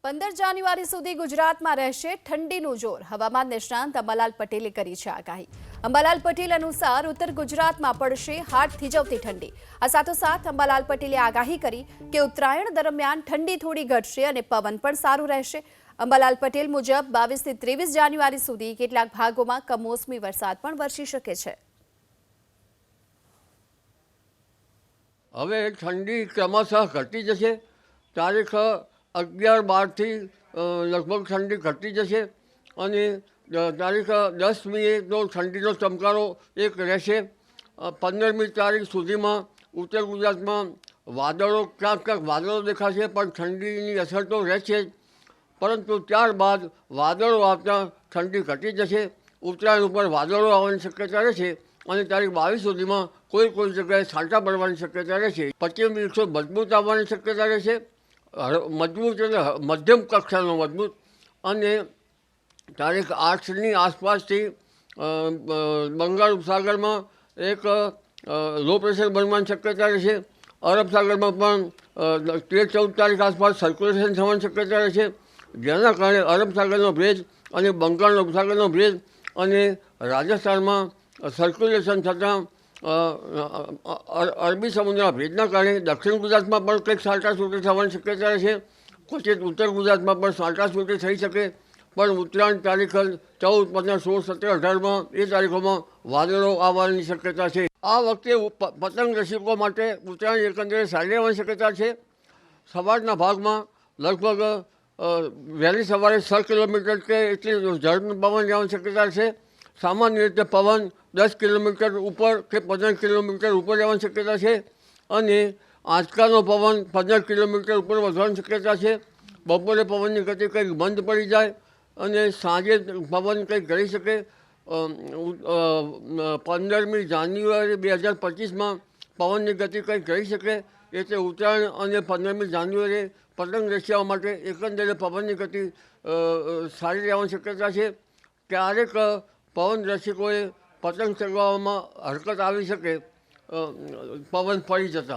15 જાન્યુઆરી સુધી ગુજરાતમાં રહેશે ઠંડીનું જોર. હવામાન નિષ્ણાંત અંબાલાલ પટેલે કરી છે આગાહી. અંબાલાલ પટેલ અનુસાર ઉત્તર ગુજરાતમાં પડશે હાડ થીજવતી ઠંડી. આ સાથોસાથ અંબાલાલ પટેલે આગાહી કરી કે ઉત્તરાયણ દરમિયાન ઠંડી થોડી ઘટશે અને પવન પણ સારું રહેશે. અંબાલાલ પટેલ મુજબ 22 થી 23 જાન્યુઆરી સુધી કેટલાક ભાગોમાં કમોસમી વરસાદ પણ વરસી શકે છે. હવે ઠંડી ક્રમશઃ ઘટી જશે. તારીખ 11-12થી લગભગ ઠંડી ઘટી જશે અને તારીખ 10મીએ તો ઠંડીનો ચમકારો એક રહેશે. 15મી તારીખ સુધીમાં ઉત્તર ગુજરાતમાં વાદળો ક્યાંક વાદળો દેખાશે, પણ ઠંડીની અસર તો રહેશે જ. પરંતુ ત્યારબાદ વાદળો આવતા ઠંડી ઘટી જશે. ઉત્તરાયણ ઉપર વાદળો આવવાની શક્યતા રહેશે અને તારીખ 22 સુધીમાં કોઈ જગ્યાએ છાંટા પડવાની શક્યતા રહેશે. પશ્ચિમ વિક્ષો મજબૂત આવવાની શક્યતા રહેશે, મજબૂત એટલે મધ્યમ કક્ષાનો મજબૂત. અને તારીખ 8ની આસપાસથી બંગાળ ઉપસાગરમાં એક લો પ્રેશર બનવાની શક્યતા રહેશે. અરબ સાગરમાં પણ 13-14 તારીખ આસપાસ સર્ક્યુલેશન થવાની શક્યતા રહેશે, જેના કારણે અરબ સાગરનો ભેજ અને બંગાળનો ઉપસાગરનો ભેજ અને રાજસ્થાનમાં સર્ક્યુલેશન થતાં અરબી સમુદ્રના ભેજના કારણે દક્ષિણ ગુજરાતમાં પણ કંઈક છાંટાછૂટી થવાની શક્યતા રહેશે. ક્વચિત ઉત્તર ગુજરાતમાં પણ છાંટાછૂટી થઈ શકે. પણ ઉત્તરાયણ તારીખ 14, 15, 16, 17, 18માં એ તારીખોમાં વાદળો આવવાની શક્યતા છે. આ વખતે પતંગ રસિકો માટે ઉત્તરાયણ એકંદરે સારી રહેવાની શક્યતા છે. સવારના ભાગમાં લગભગ વહેલી સવારે 6 કિલોમીટર કે એટલી ઝડપનું પવન જવાની શક્યતા છે. સામાન્ય રીતે પવન 10 કિલોમીટર ઉપર કે 15 કિલોમીટર ઉપર જવાની શક્યતા છે અને આંચકાનો પવન 15 કિલોમીટર ઉપર વધવાની શક્યતા છે. બપોરે પવનની ગતિ કંઈક બંધ પડી જાય અને સાંજે પવન કંઈક ઘટી શકે. 15મી જાન્યુઆરી 2025માં પવનની ગતિ કંઈક ઘટી શકે. એટલે ઉત્તરાયણ અને 15મી જાન્યુઆરી પતંગ રસિયાઓ માટે એકંદરે પવનની ગતિ સારી રહેવાની શક્યતા છે. ક્યારેક પવન રસિકોએ પતંગ ચગાવવામાં હરકત આવી શકે પવન ફરી જતા.